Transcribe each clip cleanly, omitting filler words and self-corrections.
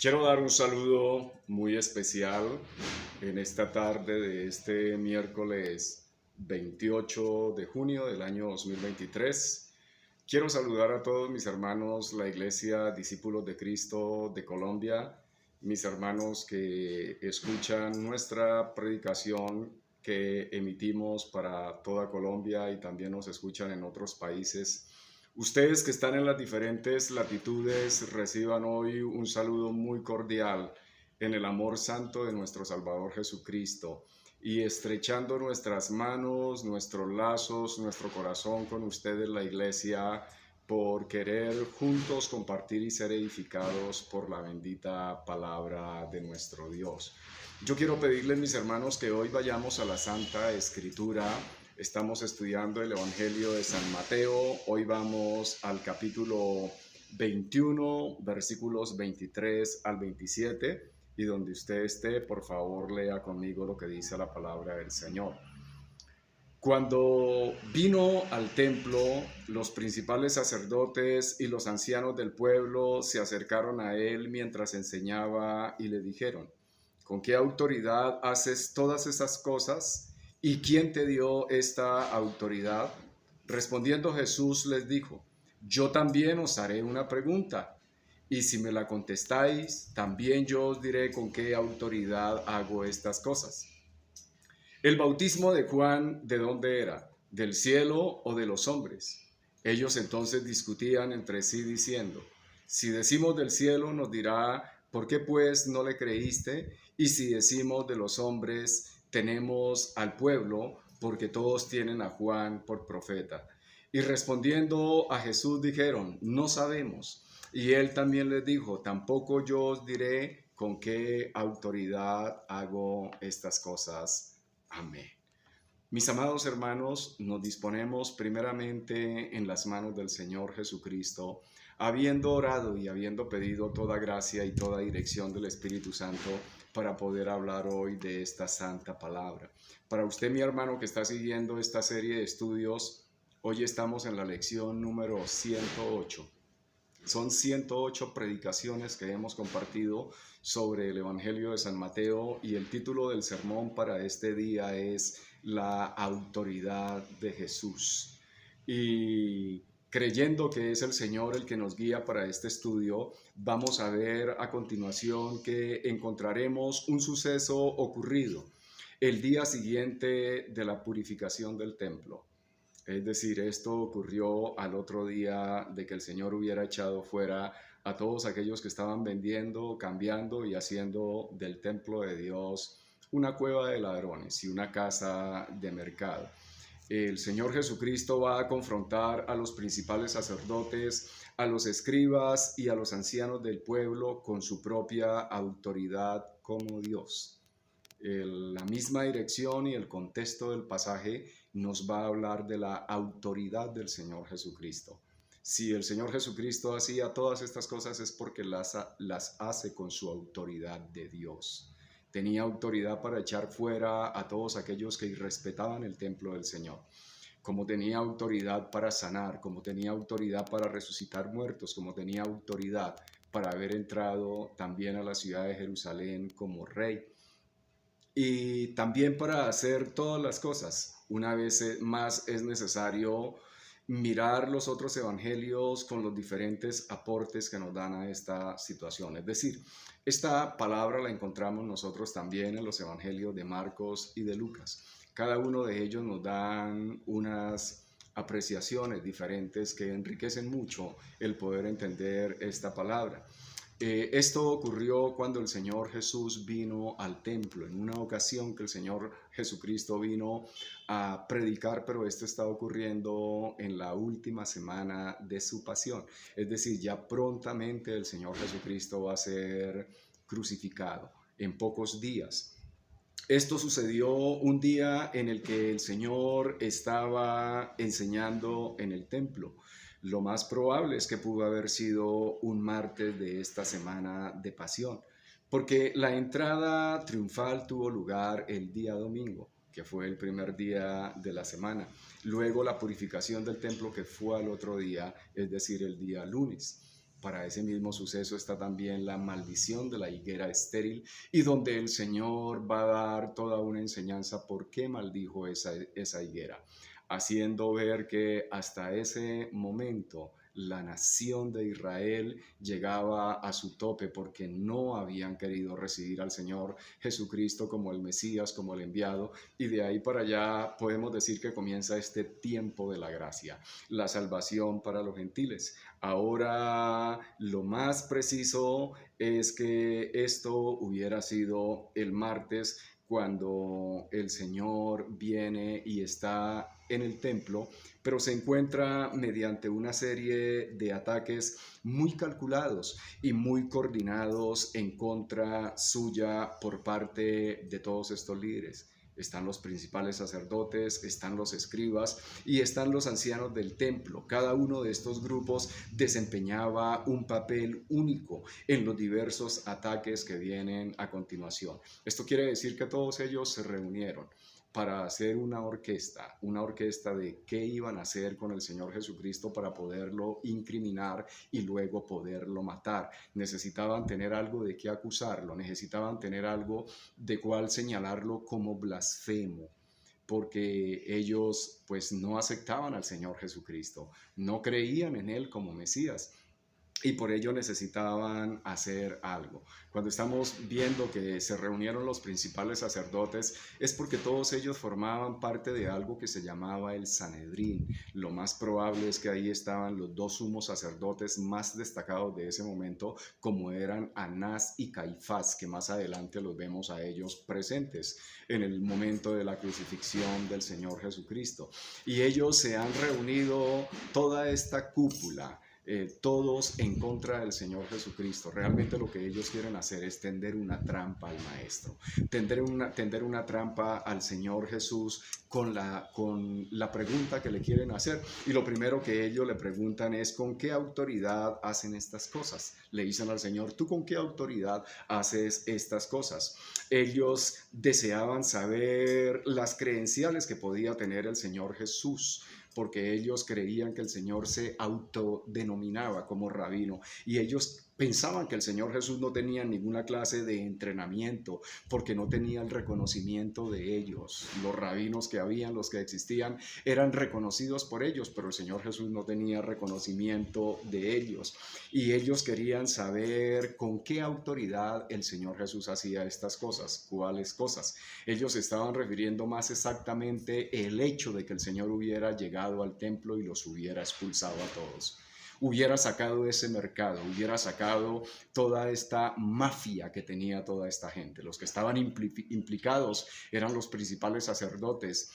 Quiero dar un saludo muy especial en esta tarde de este miércoles 28 de junio del año 2023. Quiero saludar a todos mis hermanos, la Iglesia Discípulos de Cristo de Colombia, mis hermanos que escuchan nuestra predicación que emitimos para toda Colombia y también nos escuchan en otros países. Ustedes que están en las diferentes latitudes, reciban hoy un saludo muy cordial en el amor santo de nuestro Salvador Jesucristo y estrechando nuestras manos, nuestros lazos, nuestro corazón con ustedes, la iglesia, por querer juntos compartir y ser edificados por la bendita palabra de nuestro Dios. Yo quiero pedirles, mis hermanos, que hoy vayamos a la Santa Escritura. Estamos estudiando el Evangelio de San Mateo. Hoy vamos al capítulo 21, versículos 23 al 27. Y donde usted esté, por favor, lea conmigo lo que dice la palabra del Señor. Cuando vino al templo, los principales sacerdotes y los ancianos del pueblo se acercaron a él mientras enseñaba y le dijeron: ¿con qué autoridad haces todas esas cosas? ¿Y quién te dio esta autoridad? Respondiendo Jesús les dijo: yo también os haré una pregunta, y si me la contestáis, también yo os diré con qué autoridad hago estas cosas. El bautismo de Juan, ¿de dónde era? ¿Del cielo o de los hombres? Ellos entonces discutían entre sí diciendo: si decimos del cielo, nos dirá: ¿por qué pues no le creíste? Y si decimos de los hombres, tenemos al pueblo, porque todos tienen a Juan por profeta. Y respondiendo a Jesús dijeron: no sabemos. Y él también les dijo: tampoco yo os diré con qué autoridad hago estas cosas. Amén. Mis amados hermanos, nos disponemos primeramente en las manos del Señor Jesucristo, habiendo orado y habiendo pedido toda gracia y toda dirección del Espíritu Santo para poder hablar hoy de esta santa palabra. Para usted, mi hermano, que está siguiendo esta serie de estudios, hoy estamos en la lección número 108. Son 108 predicaciones que hemos compartido sobre el Evangelio de San Mateo y el título del sermón para este día es La autoridad de Jesús. Y creyendo que es el Señor el que nos guía para este estudio, vamos a ver a continuación que encontraremos un suceso ocurrido el día siguiente de la purificación del templo. Es decir, esto ocurrió al otro día de que el Señor hubiera echado fuera a todos aquellos que estaban vendiendo, cambiando y haciendo del templo de Dios una cueva de ladrones y una casa de mercado. El Señor Jesucristo va a confrontar a los principales sacerdotes, a los escribas y a los ancianos del pueblo con su propia autoridad como Dios. La misma dirección y el contexto del pasaje nos va a hablar de la autoridad del Señor Jesucristo. Si el Señor Jesucristo hacía todas estas cosas es porque las hace con su autoridad de Dios. Tenía autoridad para echar fuera a todos aquellos que irrespetaban el templo del Señor, como tenía autoridad para sanar, como tenía autoridad para resucitar muertos, como tenía autoridad para haber entrado también a la ciudad de Jerusalén como rey. Y también para hacer todas las cosas, una vez más es necesario mirar los otros evangelios con los diferentes aportes que nos dan a esta situación. Es decir, esta palabra la encontramos nosotros también en los evangelios de Marcos y de Lucas. Cada uno de ellos nos dan unas apreciaciones diferentes que enriquecen mucho el poder entender esta palabra. Esto ocurrió cuando el Señor Jesús vino al templo, en una ocasión que el Señor Jesucristo vino a predicar, pero esto está ocurriendo en la última semana de su pasión. Es decir, ya prontamente el Señor Jesucristo va a ser crucificado en pocos días. Esto sucedió un día en el que el Señor estaba enseñando en el templo. Lo más probable es que pudo haber sido un martes de esta semana de pasión, porque la entrada triunfal tuvo lugar el día domingo, que fue el primer día de la semana. Luego la purificación del templo, que fue al otro día, es decir, el día lunes. para ese mismo suceso está también la maldición de la higuera estéril y donde el Señor va a dar toda una enseñanza por qué maldijo esa higuera, haciendo ver que hasta ese momento la nación de Israel llegaba a su tope porque no habían querido recibir al Señor Jesucristo como el Mesías, como el enviado, y de ahí para allá podemos decir que comienza este tiempo de la gracia, la salvación para los gentiles. Ahora lo más preciso es que esto hubiera sido el martes cuando el Señor viene y está en el templo, pero se encuentra mediante una serie de ataques muy calculados y muy coordinados en contra suya por parte de todos estos líderes. Están los principales sacerdotes, están los escribas y están los ancianos del templo. Cada uno de estos grupos desempeñaba un papel único en los diversos ataques que vienen a continuación. Esto quiere decir que todos ellos se reunieron para hacer una orquesta de qué iban a hacer con el Señor Jesucristo para poderlo incriminar y luego poderlo matar. Necesitaban tener algo de qué acusarlo, necesitaban tener algo de cuál señalarlo como blasfemo, porque ellos pues no aceptaban al Señor Jesucristo, no creían en Él como Mesías. Y por ello necesitaban hacer algo. Cuando estamos viendo que se reunieron los principales sacerdotes, es porque todos ellos formaban parte de algo que se llamaba el Sanedrín. Lo más probable es que ahí estaban los dos sumos sacerdotes más destacados de ese momento, como eran Anás y Caifás, que más adelante los vemos a ellos presentes en el momento de la crucifixión del Señor Jesucristo. Y ellos se han reunido, toda esta cúpula, todos en contra del Señor Jesucristo. Realmente lo que ellos quieren hacer es tender una trampa al Maestro, tender una trampa al Señor Jesús con la pregunta que le quieren hacer. Y lo primero que ellos le preguntan es: ¿con qué autoridad hacen estas cosas? Le dicen al Señor: ¿tú con qué autoridad haces estas cosas? Ellos deseaban saber las credenciales que podía tener el Señor Jesús, porque ellos creían que el Señor se autodenominaba como rabino y ellos pensaban que el Señor Jesús no tenía ninguna clase de entrenamiento porque no tenía el reconocimiento de ellos. Los rabinos que habían, los que existían, eran reconocidos por ellos, pero el Señor Jesús no tenía reconocimiento de ellos. Y ellos querían saber con qué autoridad el Señor Jesús hacía estas cosas, cuáles cosas. Ellos estaban refiriendo más exactamente el hecho de que el Señor hubiera llegado al templo y los hubiera expulsado a todos. Hubiera sacado ese mercado, hubiera sacado toda esta mafia que tenía toda esta gente. Los que estaban implicados eran los principales sacerdotes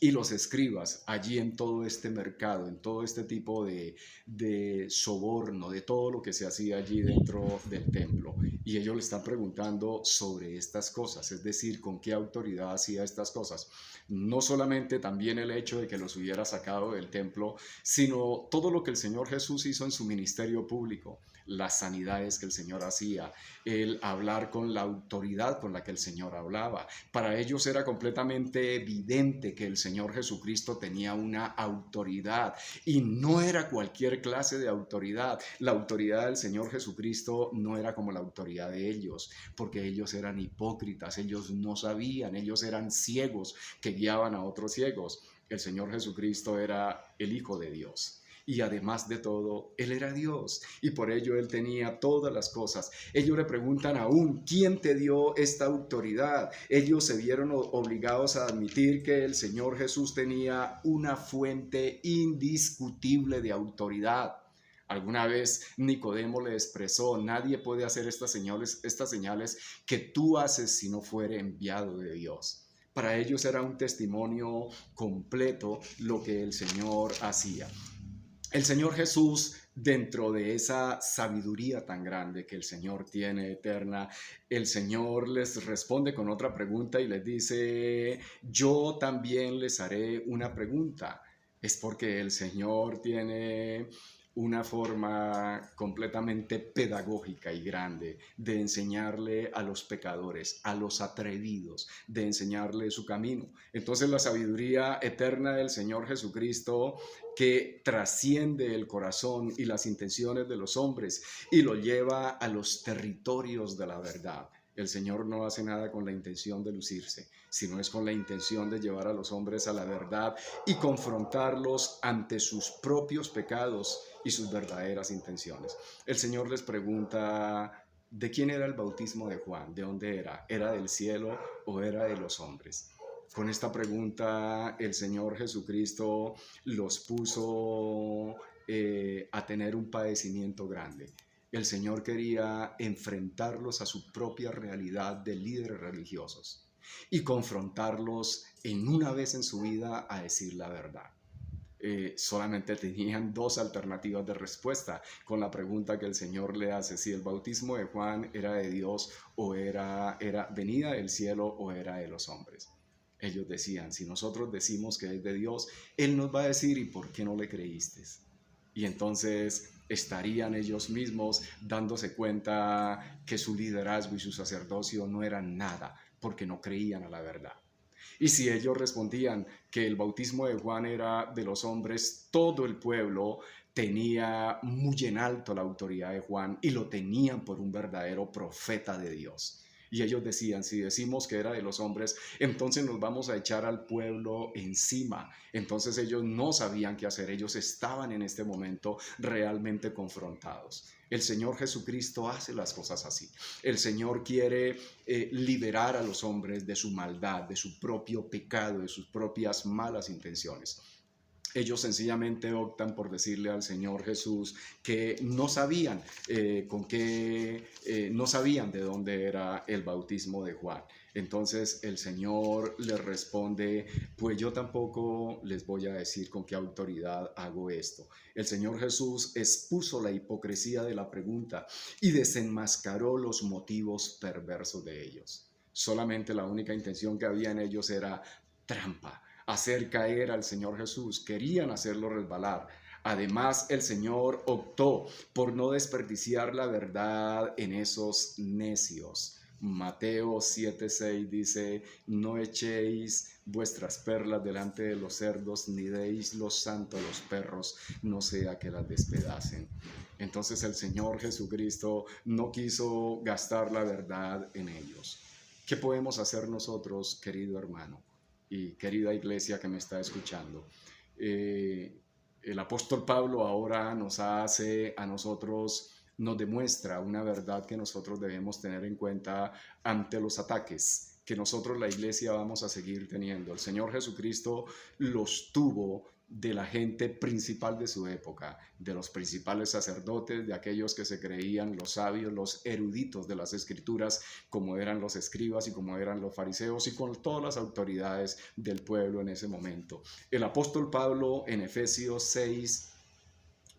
y los escribas allí en todo este mercado, en todo este tipo de soborno, de todo lo que se hacía allí dentro del templo. Y ellos le están preguntando sobre estas cosas, es decir, con qué autoridad hacía estas cosas. No solamente también el hecho de que los hubiera sacado del templo, sino todo lo que el Señor Jesús hizo en su ministerio público, las sanidades que el Señor hacía, el hablar con la autoridad con la que el Señor hablaba. Para ellos era completamente evidente que el Señor Jesucristo tenía una autoridad y no era cualquier clase de autoridad. La autoridad del Señor Jesucristo no era como la autoridad de ellos, porque ellos eran hipócritas, ellos no sabían, ellos eran ciegos que guiaban a otros ciegos. El Señor Jesucristo era el Hijo de Dios. Y además de todo, Él era Dios y por ello Él tenía todas las cosas. Ellos le preguntan aún: ¿quién te dio esta autoridad? Ellos se vieron obligados a admitir que el Señor Jesús tenía una fuente indiscutible de autoridad. Alguna vez Nicodemo le expresó: nadie puede hacer estas señales que tú haces si no fuere enviado de Dios. Para ellos era un testimonio completo lo que el Señor hacía. El Señor Jesús, dentro de esa sabiduría tan grande que el Señor tiene eterna, el Señor les responde con otra pregunta y les dice: yo también les haré una pregunta. Es porque el Señor tiene una forma completamente pedagógica y grande de enseñarle a los pecadores, a los atrevidos, de enseñarle su camino. Entonces la sabiduría eterna del Señor Jesucristo, que trasciende el corazón y las intenciones de los hombres y lo lleva a los territorios de la verdad. El Señor no hace nada con la intención de lucirse, sino es con la intención de llevar a los hombres a la verdad y confrontarlos ante sus propios pecados y sus verdaderas intenciones. El Señor les pregunta, ¿de quién era el bautismo de Juan? ¿De dónde era? ¿Era del cielo o era de los hombres? Con esta pregunta el Señor Jesucristo los puso a tener un padecimiento grande. El Señor quería enfrentarlos a su propia realidad de líderes religiosos y confrontarlos en una vez en su vida a decir la verdad. Solamente tenían dos alternativas de respuesta con la pregunta que el Señor le hace, si el bautismo de Juan era de Dios o era venida del cielo o era de los hombres. Ellos decían, si nosotros decimos que es de Dios, Él nos va a decir, ¿y por qué no le creíste? Y entonces estarían ellos mismos dándose cuenta que su liderazgo y su sacerdocio no eran nada, porque no creían a la verdad. Y si ellos respondían que el bautismo de Juan era de los hombres, todo el pueblo tenía muy en alto la autoridad de Juan y lo tenían por un verdadero profeta de Dios. Y ellos decían, si decimos que era de los hombres, entonces nos vamos a echar al pueblo encima. Entonces ellos no sabían qué hacer, ellos estaban en este momento realmente confrontados. El Señor Jesucristo hace las cosas así. El Señor quiere liberar a los hombres de su maldad, de su propio pecado, de sus propias malas intenciones. Ellos sencillamente optan por decirle al Señor Jesús que no sabían no sabían de dónde era el bautismo de Juan. Entonces el Señor les responde, pues yo tampoco les voy a decir con qué autoridad hago esto. El Señor Jesús expuso la hipocresía de la pregunta y desenmascaró los motivos perversos de ellos. Solamente la única intención que había en ellos era trampa, hacer caer al Señor Jesús, querían hacerlo resbalar. Además, el Señor optó por no desperdiciar la verdad en esos necios. Mateo 7:6 dice, no echéis vuestras perlas delante de los cerdos, ni deis lo santo a los perros, no sea que las despedacen. Entonces el Señor Jesucristo no quiso gastar la verdad en ellos. ¿Qué podemos hacer nosotros, querido hermano y querida iglesia que me está escuchando? El apóstol Pablo ahora nos hace a nosotros, nos demuestra una verdad que nosotros debemos tener en cuenta ante los ataques que nosotros la iglesia vamos a seguir teniendo. El Señor Jesucristo los tuvo de la gente principal de su época, de los principales sacerdotes, de aquellos que se creían los sabios, los eruditos de las escrituras, como eran los escribas y como eran los fariseos, y con todas las autoridades del pueblo en ese momento. El apóstol Pablo en Efesios 6,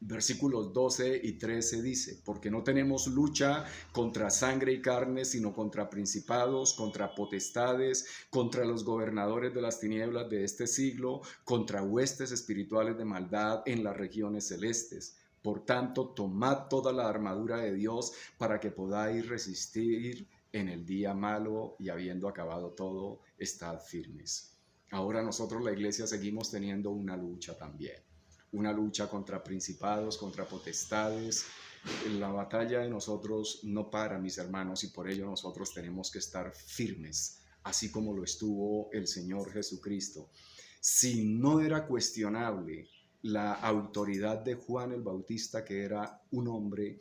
versículos 12 y 13 dice, porque no tenemos lucha contra sangre y carne, sino contra principados, contra potestades, contra los gobernadores de las tinieblas de este siglo, contra huestes espirituales de maldad en las regiones celestes. Por tanto, tomad toda la armadura de Dios para que podáis resistir en el día malo y habiendo acabado todo, estad firmes. Ahora nosotros la iglesia seguimos teniendo una lucha también. Una lucha contra principados, contra potestades. La batalla de nosotros no para, mis hermanos, y por ello nosotros tenemos que estar firmes, así como lo estuvo el Señor Jesucristo. Si no era cuestionable la autoridad de Juan el Bautista, que era un hombre,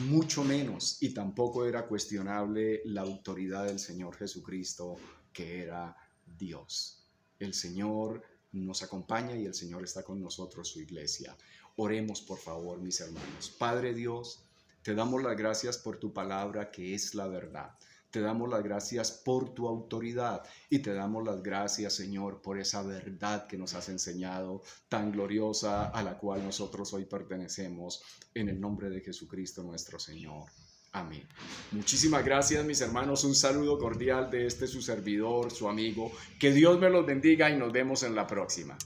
mucho menos, y tampoco era cuestionable la autoridad del Señor Jesucristo, que era Dios. El Señor nos acompaña y el Señor está con nosotros, su iglesia. Oremos, por favor, mis hermanos. Padre Dios, te damos las gracias por tu palabra, que es la verdad. Te damos las gracias por tu autoridad y te damos las gracias, Señor, por esa verdad que nos has enseñado, tan gloriosa, a la cual nosotros hoy pertenecemos, en el nombre de Jesucristo nuestro Señor. Amén. Muchísimas gracias, mis hermanos. Un saludo cordial de su servidor, su amigo. Que Dios me los bendiga y nos vemos en la próxima.